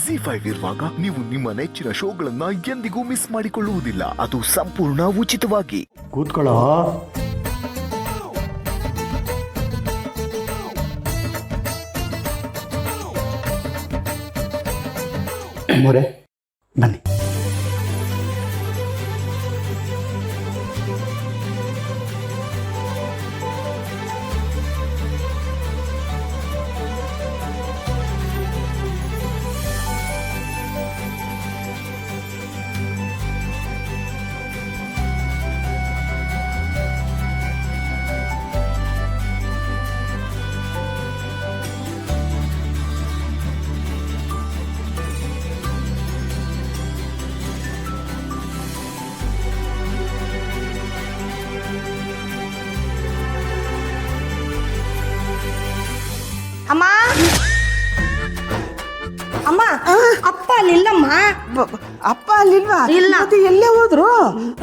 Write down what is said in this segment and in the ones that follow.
ZEE5 ಇರುವಾಗ ನೀವು ನಿಮ್ಮ ನೆಚ್ಚಿನ ಶೋಗಳನ್ನ ಎಂದಿಗೂ ಮಿಸ್ ಮಾಡಿಕೊಳ್ಳುವುದಿಲ್ಲ. ಅದು ಸಂಪೂರ್ಣ ಉಚಿತವಾಗಿ. ಕೂತ್ಕೊಳ್ಳೋ. ಮೊರೆ ಬನ್ನಿ. ಅಮ್ಮ ಅಮ್ಮ ಅಪ್ಪ ಅಲ್ಲಿಲ್ಲಮ್ಮ. ಅಪ್ಪ ಅಲ್ಲಿಲ್ವಾ? ಇಲ್ಲ. ಮತ್ತೆ ಎಲ್ಲೇ ಹೋದ್ರು?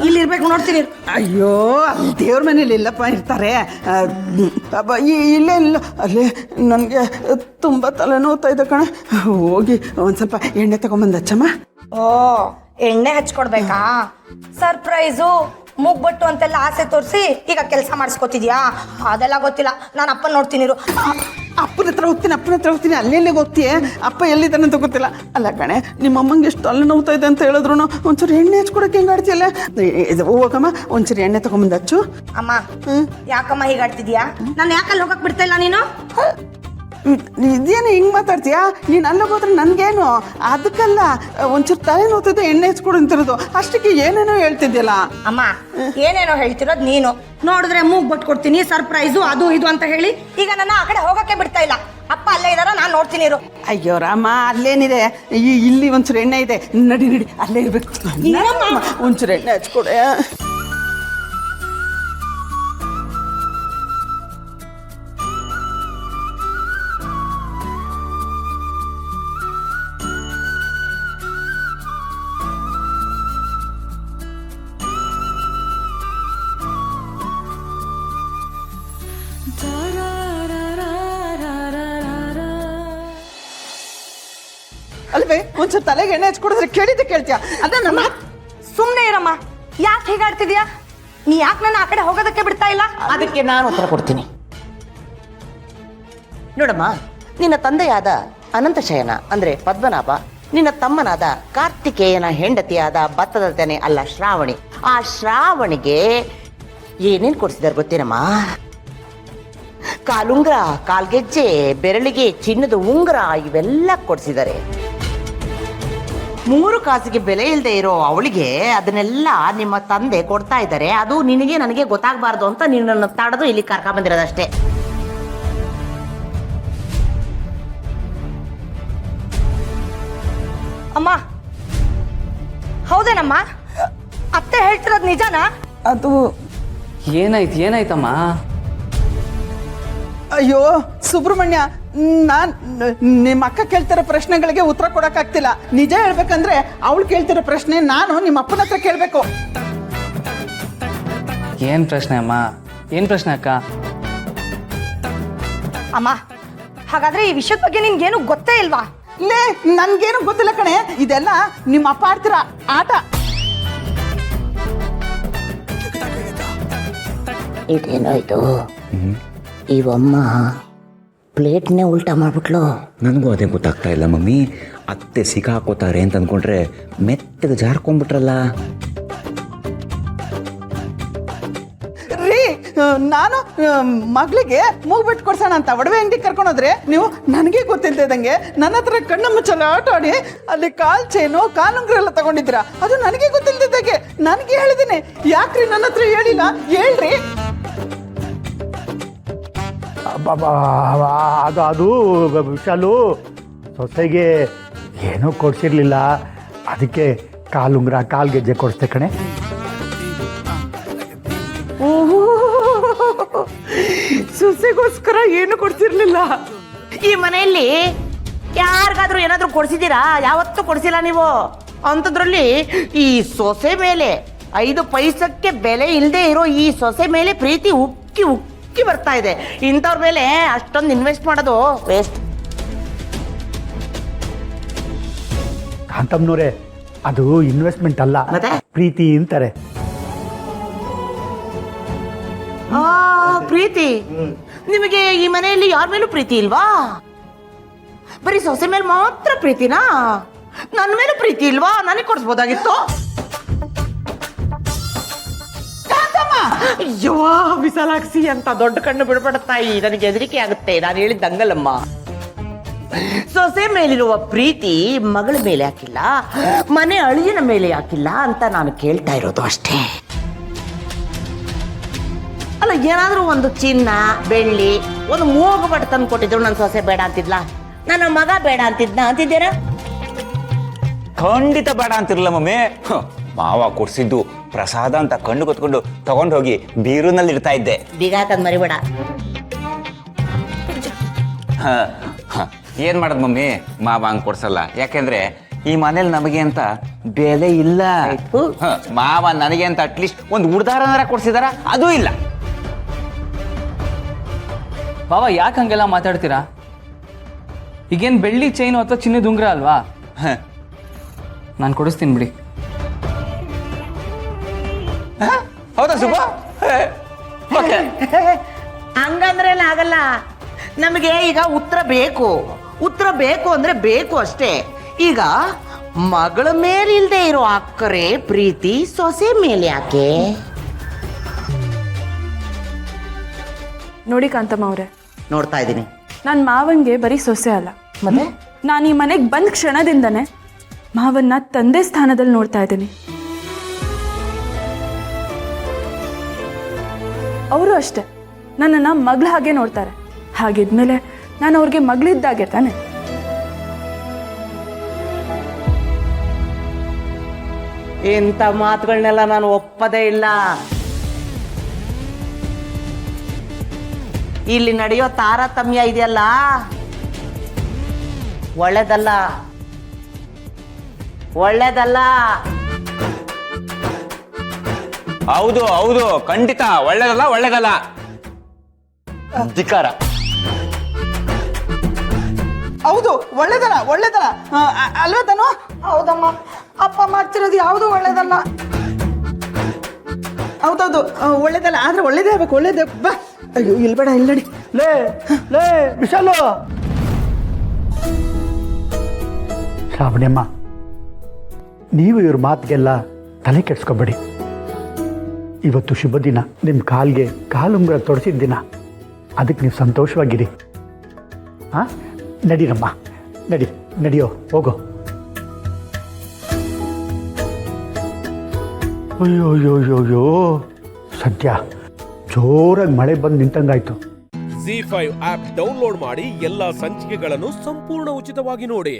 ಇಲ್ಲಿ ಇರ್ಬೇಕು, ನೋಡ್ತೀನಿ. ಅಯ್ಯೋ, ಅಲ್ಲಿ ದೇವ್ರ ಮನೇಲಿ ಇಲ್ಲಪ್ಪ ಇರ್ತಾರೆ. ಇಲ್ಲೇ ಇಲ್ಲ. ಅಲ್ಲೇ ನನಗೆ ತುಂಬ ತಲೆನೋವ್ತಾ ಇದೆ ಕಣೆ. ಹೋಗಿ ಒಂದು ಸ್ವಲ್ಪ ಎಣ್ಣೆ ತಗೊಂಬಂದು ಹಚ್ಚಮ್ಮ. ಓ, ಎಣ್ಣೆ ಹಚ್ಕೊಡ್ಬೇಕಾ? ಸರ್ಪ್ರೈಸು ಮುಗ್ಬಟ್ಟು ಅಂತೆಲ್ಲ ಆಸೆ ತೋರಿಸಿ ಈಗ ಕೆಲಸ ಮಾಡಿಸ್ಕೊತಿದ್ಯಾ? ಅದೆಲ್ಲ ಗೊತ್ತಿಲ್ಲ. ನಾನು ಅಪ್ಪನ ನೋಡ್ತೀನಿ. ಅಪ್ಪನ ಹತ್ರ ಹೋಗ್ತೀನಿ. ಅಲ್ಲೆಲ್ಲಿ ಹೋಗ್ತೀಯ? ಅಪ್ಪ ಎಲ್ಲಿದ್ದಾನೆ ಅಂತ ಗೊತ್ತಿಲ್ಲ. ಅಲ್ಲ ಕಣೆ, ನಿಮ್ಮ ಅಮ್ಮಂಗೆ ಎಷ್ಟು ತಲೆ ನೋವ್ತಾ ಇದೆ ಅಂತ ಹೇಳಿದ್ರು ಒಂಚೂರು ಎಣ್ಣೆ ಹಚ್ಕೊಡಕ್ಕೆ ಹೆಂಗೆ ಆಡ್ತಿಯಲ್ಲ? ಹೋಗಮ್ಮ, ಒಂಚೂರು ಎಣ್ಣೆ ತಗೊಂಬಂದು ಹಚ್ಚು. ಅಮ್ಮ, ಯಾಕಮ್ಮ ಹೀಗಾಡ್ತಿದ್ಯಾ? ನಾನು ಯಾಕಲ್ಲಿ ಹೋಗಕ್ ಬಿಡ್ತಾ ಇಲ್ಲ ನೀನು? ಇದೇನು ಹಿಂಗೆ ಮಾತಾಡ್ತೀಯಾ? ನೀನು ಅಲ್ಲಿಗೆ ಹೋದ್ರೆ ನನಗೇನು? ಅದಕ್ಕಲ್ಲ, ಒಂಚೂರು ತಲೆ ನೋವ್ತಿದ್ದೆ ಎಣ್ಣೆ ಹಚ್ಕೊಡು ಅಂತಿರೋದು. ಅಷ್ಟಕ್ಕೆ ಏನೇನೋ ಹೇಳ್ತಿದ್ಯಲ್ಲ. ಅಮ್ಮ, ಏನೇನೋ ಹೇಳ್ತಿರೋದು ನೀನು. ನೋಡಿದ್ರೆ ಮೂಗ್ ಬಟ್ ಕೊಡ್ತೀನಿ, ಸರ್ಪ್ರೈಸು ಅದು ಇದು ಅಂತ ಹೇಳಿ ಈಗ ನನ್ನ ಆ ಕಡೆ ಹೋಗಕ್ಕೆ ಬಿಡ್ತಾ ಇಲ್ಲ. ಅಪ್ಪ ಅಲ್ಲೇ ಇದಾರ, ನಾನು ನೋಡ್ತೀನಿ. ಅಯ್ಯೋ ರಾಮ, ಅಲ್ಲೇನಿದೆ? ಇಲ್ಲಿ ಒಂಚೂರು ಎಣ್ಣೆ ಇದೆ. ನಡಿ ಅಲ್ಲೇ ಇರ್ಬೇಕು. ಒಂಚೂರು ಎಣ್ಣೆ ಹಚ್ಕೊಡೆ. ಅಲ್ವೇ, ಒಂಚೂರು ತಲೆಗೆ ಎಣ್ಣೆ ಹಚ್ಕೊಡಿದ್ರೆ ಕೇಳಿದ್ದೆ ಕೇಳ್ತೀಯ? ಅದನ್ನಮ್ಮ, ಸುಮ್ಮನೆ ಇರಮ್ಮ. ಯಾಕೆ ಹೀಗಾಡ್ತಿದ್ಯಾ? ನೀ ಯಾಕೆ ನನ್ನ ಆ ಕಡೆ ಹೋಗೋದಕ್ಕೆ ಬಿಡ್ತಾ ಇಲ್ಲ? ಅದಕ್ಕೆ ನಾನು ಉತ್ತರ ಕೊಡ್ತೀನಿ. ನೋಡಮ್ಮ, ನಿನ್ನ ತಂದೆಯಾದ ಅನಂತಶಯನ ಅಂದ್ರೆ ಪದ್ಮನಾಭ, ನಿನ್ನ ತಮ್ಮನಾದ ಕಾರ್ತಿಕೇಯನ ಹೆಂಡತಿಯಾದ ಭತ್ತದ ತೆನೆ ಅಲ್ಲ ಶ್ರಾವಣಿ. ಆ ಶ್ರಾವಣಿಗೆ ಏನೇನು ಕೊಡ್ಸಿದಾರೆ ಗೊತ್ತೇನಮ್ಮ? ಕಾಲುಂಗ್ರ, ಕಾಲ್ಗೆಜ್ಜೆ, ಬೆರಳಿಗೆ ಚಿನ್ನದ ಉಂಗುರ, ಇವೆಲ್ಲ ಕೊಡ್ಸಿದ್ದಾರೆ. 3 ಕಾಸಿಗೆ ಬೆಲೆ ಇಲ್ಲದೆ ಇರೋ ಅವಳಿಗೆ ಅದನ್ನೆಲ್ಲ ನಿಮ್ಮ ತಂದೆ ಕೊಡ್ತಾ ಇದ್ದಾರೆ. ಅದು ನಿನಗೆ ನನಗೆ ಗೊತ್ತಾಗಬಾರ್ದು ಅಂತ ನಿನ್ನನ್ನು ತಡೆದು ಇಲ್ಲಿ ಕರ್ಕೊಂಡ್ ಬಂದಿರೋದಷ್ಟೇ. ಅಮ್ಮ, ಹೌದೇನಮ್ಮ? ಅತ್ತೆ ಹೇಳ್ತಿರೋದು ನಿಜನಾ? ಅದು ಏನಾಯ್ತಮ್ಮ? ಅಯ್ಯೋ ಸುಬ್ರಹ್ಮಣ್ಯ, ನಾನು ನಿಮ್ಮ ಅಕ್ಕ ಕೇಳ್ತಿರೋ ಪ್ರಶ್ನೆಗಳಿಗೆ ಉತ್ತರ ಕೊಡೋಕ್ಕಾಗ್ತಿಲ್ಲ. ನಿಜ ಹೇಳ್ಬೇಕಂದ್ರೆ ಅವಳು ಕೇಳ್ತಿರೋ ಪ್ರಶ್ನೆ ನಾನು ನಿಮ್ಮ ಅಪ್ಪನ ಹತ್ರ ಕೇಳಬೇಕು. ಏನು ಪ್ರಶ್ನೆ ಅಮ್ಮ? ಏನು ಪ್ರಶ್ನೆ ಅಕ್ಕ? ಅಮ್ಮ, ಹಾಗಾದ್ರೆ ಈ ವಿಷಯದ ಬಗ್ಗೆ ನಿನ್ಗೇನು ಗೊತ್ತೇ ಇಲ್ವಾ? ಲೇ, ನನ್ಗೇನು ಗೊತ್ತಿಲ್ಲ ಕಣೆ. ಇದೆಲ್ಲ ನಿಮ್ಮ ಅಪ್ಪ ಆಡ್ತಿರೋ ಆಟ. ಇದೇನಾಯ್ತು? ಇವಮ್ಮ ಪ್ಲೇಟ್ನೇ ಉಲ್ಟಾ ಮಾಡ್ಬಿಟ್ಲು. ನನಗೂ ಅದೇ ಗೊತ್ತಾಗ್ತಾ ಇಲ್ಲ ಮಮ್ಮಿ. ಅತ್ತೆ ಸಿಕ್ಕಾಕೋತಾರೆ ಅಂತ ಅಂದ್ಕೊಂಡ್ರೆ ಮೆತ್ತಗೆ ಜಾರ್ಕೊಂಡ್ಬಿಟ್ರಲ್ಲ. ರೀ, ನಾನು ಮಗಳಿಗೆ ಮೂಗ್ಬಿಟ್ಟು ಕೊಡ್ಸೋಣ ಅಂತ ಒಡವೆ ಅಂಗಡಿ ಕರ್ಕೊಂಡೋದ್ರೆ ನೀವು ನನಗೆ ಗೊತ್ತಿದ್ದಂಗೆ ನನ್ನ ಹತ್ರ ಕಣ್ಣು ಮುಚ್ಚಲ್ಲ ಆಟ ಆಡಿ ಅಲ್ಲಿ ಕಾಲ್ ಚೈನು ಕಾಲುಂಗ್ರ ಎಲ್ಲ ತಗೊಂಡಿದ್ದೀರಾ. ಅದು ನನಗೆ ಗೊತ್ತಿಲ್ದಿದ್ದಾಗೆ ನನಗೆ ಹೇಳಿದ್ದೀನಿ. ಯಾಕ್ರಿ ನನ್ನ ಹತ್ರ ಹೇಳಿಲ್ಲ? ಹೇಳ್ರಿ. ಅದು ವಿಶಾಲು ಸೊಸೆಗೆ ಏನೂ ಕೊಡ್ಸಿರ್ಲಿಲ್ಲ, ಅದಕ್ಕೆ ಕಾಲುಂಗ್ರ ಕಾಲ್ಗೆಜ್ಜೆ ಕೊಡಿಸ್ತೆ ಕಣೆ. ಸೊಸೆಗೋಸ್ಕರ ಏನು ಕೊಡ್ಸಿರ್ಲಿಲ್ಲ. ಈ ಮನೆಯಲ್ಲಿ ಯಾರಿಗಾದ್ರೂ ಏನಾದ್ರೂ ಕೊಡ್ಸಿದ್ದೀರಾ? ಯಾವತ್ತೂ ಕೊಡ್ಸಿಲ್ಲ ನೀವು. ಅಂಥದ್ರಲ್ಲಿ ಈ ಸೊಸೆ ಮೇಲೆ 5 ಪೈಸಕ್ಕೆ ಬೆಲೆ ಇಲ್ಲದೆ ಇರೋ ಈ ಸೊಸೆ ಮೇಲೆ ಪ್ರೀತಿ ಉಕ್ಕಿ ಬರ್ತಾ ಇದೆ. ಇಂಥವ್ರ ಮೇಲೆ ಅಷ್ಟೊಂದು ಇನ್ವೆಸ್ಟ್ ಮಾಡೋದು ವೇಸ್ಟ್. ಕಾಂತಮ್ಮನವ್ರೆ, ಅದು ಇನ್ವೆಸ್ಟ್ಮೆಂಟ್ ಅಲ್ಲ, ಮತ್ತೆ? ಪ್ರೀತಿ ಅಂತಾರೆ. ಆ ಪ್ರೀತಿ. ನಿಮಗೆ ಈ ಮನೆಯಲ್ಲಿ ಯಾರ ಮೇಲೂ ಪ್ರೀತಿ ಇಲ್ವಾ? ಬರೀ ಸೊಸೆ ಮೇಲೆ ಮಾತ್ರ ಪ್ರೀತಿನಾ? ನನ್ನ ಮೇಲೂ ಪ್ರೀತಿ ಇಲ್ವಾ? ನನಗೆ ಕೊಡಿಸ್ಬೋದಾಗಿತ್ತು. ಅಯ್ಯೋ ಬಿಸಲಾಕ್ಸಿ ಅಂತ ದೊಡ್ಡ ಕಣ್ಣು ಬಿಡಬೇಡ ತಾಯಿ, ನನಗೆ ಹೆದರಿಕೆ ಆಗುತ್ತೆ. ನಾನು ಹೇಳಿದ್ದಂಗಲ್ಲಮ್ಮ. ಸೊಸೆ ಮೇಲಿರುವ ಪ್ರೀತಿ ಮಗಳ ಮೇಲೆ ಹಾಕಿಲ್ಲ, ಮನೆ ಅಳಿಯನ ಮೇಲೆ ಹಾಕಿಲ್ಲ ಅಂತ ನಾನು ಕೇಳ್ತಾ ಇರೋದು ಅಷ್ಟೇ. ಅಲ್ಲ, ಏನಾದ್ರೂ ಒಂದು ಚಿನ್ನ ಬೆಳ್ಳಿ ಒಂದು ಮೂಗು ಬಟ್ ತಂದು ಕೊಟ್ಟಿದ್ರು ನನ್ನ ಸೊಸೆ ಬೇಡ ಅಂತಿದ್ಲಾ? ನನ್ನ ಮಗ ಬೇಡ ಅಂತಿದ್ದೀರಾ? ಖಂಡಿತ ಬೇಡ ಅಂತಿರಲ್ಲ ಮಮ್ಮಿ. ಮಾವ ಕೊಡ್ಸಿದ್ದು ಪ್ರಸಾದ ಅಂತ ಕಣ್ಣು ಕೊತ್ಕೊಂಡು ತಗೊಂಡು ಹೋಗಿ ಬೀರುನಲ್ಲಿ ಇಡ್ತಾ ಇದ್ದೆ. ಬೀಗ ಹಾಕದ್ ಮರಿಬೇಡ. ಏನ್ ಮಾಡೋದು ಮಮ್ಮಿ, ಮಾವ ಹಂಗ್ ಕೊಡ್ಸಲ್ಲ. ಯಾಕೆಂದ್ರೆ ಈ ಮನೇಲಿ ನಮಗೆ ಅಂತ ಬೆಲೆ ಇಲ್ಲ. ಮಾವ ನನಗೆ ಅಂತ ಅಟ್ಲೀಸ್ಟ್ ಒಂದು ಉಡ್ದಾರನಾರ ಕೊಡ್ಸಿದಾರ, ಅದೂ ಇಲ್ಲ. ಬಾವ ಯಾಕೆ ಹಂಗೆಲ್ಲ ಮಾತಾಡ್ತೀರಾ? ಈಗೇನು ಬೆಳ್ಳಿ ಚೈನು ಅಥವಾ ಚಿನ್ನದ ಉಂಗುರ ಅಲ್ವಾ? ನಾನು ಕೊಡಿಸ್ತೀನಿ ಬಿಡಿ. ಹೌದಾ ಸುಬ್ಬ? ಹಂಗಂದ್ರೆ ಆಗಲ್ಲ. ನಮಗೆ ಈಗ ಉತ್ತರ ಬೇಕು. ಉತ್ತರ ಬೇಕು ಅಂದ್ರೆ ಬೇಕು ಅಷ್ಟೇ. ಈಗ ಮಗಳ ಮೇಲಿಲ್ದೆ ಇರೋ ಅಕ್ಕರೆ ಪ್ರೀತಿ ಸೊಸೆ ಮೇಲೆ ಯಾಕೆ? ನೋಡಿ ಕಾಂತಮ್ಮ ಅವರೇ, ನೋಡ್ತಾ ಇದ್ದೀನಿ. ನನ್ನ ಮಾವನ್ಗೆ ಬರೀ ಸೊಸೆ ಅಲ್ಲ, ಮತ್ತೆ ನಾನು ಈ ಮನೆಗೆ ಬಂದ ಕ್ಷಣದಿಂದನೇ ಮಾವನ್ನ ತಂದೆ ಸ್ಥಾನದಲ್ಲಿ ನೋಡ್ತಾ ಇದ್ದೀನಿ. ಅವರು ಅಷ್ಟೇ ನನ್ನನ್ನು ಮಗಳ ಹಾಗೆ ನೋಡ್ತಾರೆ. ಹಾಗಿದ್ಮೇಲೆ ನಾನು ಅವ್ರಿಗೆ ಮಗಳಿದ್ದಾಗೆ ತಾನೆ. ಇಂಥ ಮಾತುಗಳನ್ನೆಲ್ಲ ನಾನು ಒಪ್ಪದೇ ಇಲ್ಲ. ಇಲ್ಲಿ ನಡೆಯೋ ತಾರತಮ್ಯ ಇದೆಯಲ್ಲ, ಒಳ್ಳೇದಲ್ಲ, ಒಳ್ಳೇದಲ್ಲ. ಹೌದು ಹೌದು, ಖಂಡಿತ ಒಳ್ಳೇದಲ್ಲ, ಒಳ್ಳೇದಲ್ಲ. ಧಿಕಾರ. ಹೌದು, ಒಳ್ಳೇದಲ್ಲ, ಒಳ್ಳೇದಲ್ಲ ಅಲ್ವಾ ತಾನು? ಹೌದಮ್ಮ, ಅಪ್ಪ ಮಾಡ್ತಿರೋದು ಯಾವುದು ಒಳ್ಳೇದಲ್ಲ. ಹೌದೌದು, ಒಳ್ಳೇದಲ್ಲ. ಆದ್ರೆ ಒಳ್ಳೇದೇ ಆಗ್ಬೇಕು, ಒಳ್ಳೇದೇ. ಬಾ, ಅಯ್ಯೋ ಇಲ್ಲಿ ಬೇಡ, ಇಲ್ಲಿ ನಡಿ. ಲೇ ಲೇ ವಿಶಾಲು. ಶ್ರಾವಣಿಯಮ್ಮ, ನೀವು ಇವ್ರ ಮಾತಿಗೆಲ್ಲ ತಲೆ ಕೆಡ್ಸ್ಕೊಬೇಡಿ. ಇವತ್ತು ಶುಭ ದಿನ, ನಿಮ್ಮ ಕಾಲ್ಗೆ ಕಾಲುಂಗುರ ತೊಡಿಸಿದ ದಿನ. ಅದಕ್ಕೆ ನೀವು ಸಂತೋಷವಾಗಿರಿ. ಹಾಂ, ನಡೀರಮ್ಮ, ನಡಿಯೋ, ಹೋಗೋ. ಅಯ್ಯೋ ಸದ್ಯ ಜೋರಾಗಿ ಮಳೆ ಬಂದು ನಿಂತಂಗಾಯ್ತು. ZEE5 ಆಪ್ ಡೌನ್ಲೋಡ್ ಮಾಡಿ ಎಲ್ಲಾ ಸಂಚಿಕೆಗಳನ್ನು ಸಂಪೂರ್ಣ ಉಚಿತವಾಗಿ ನೋಡಿ.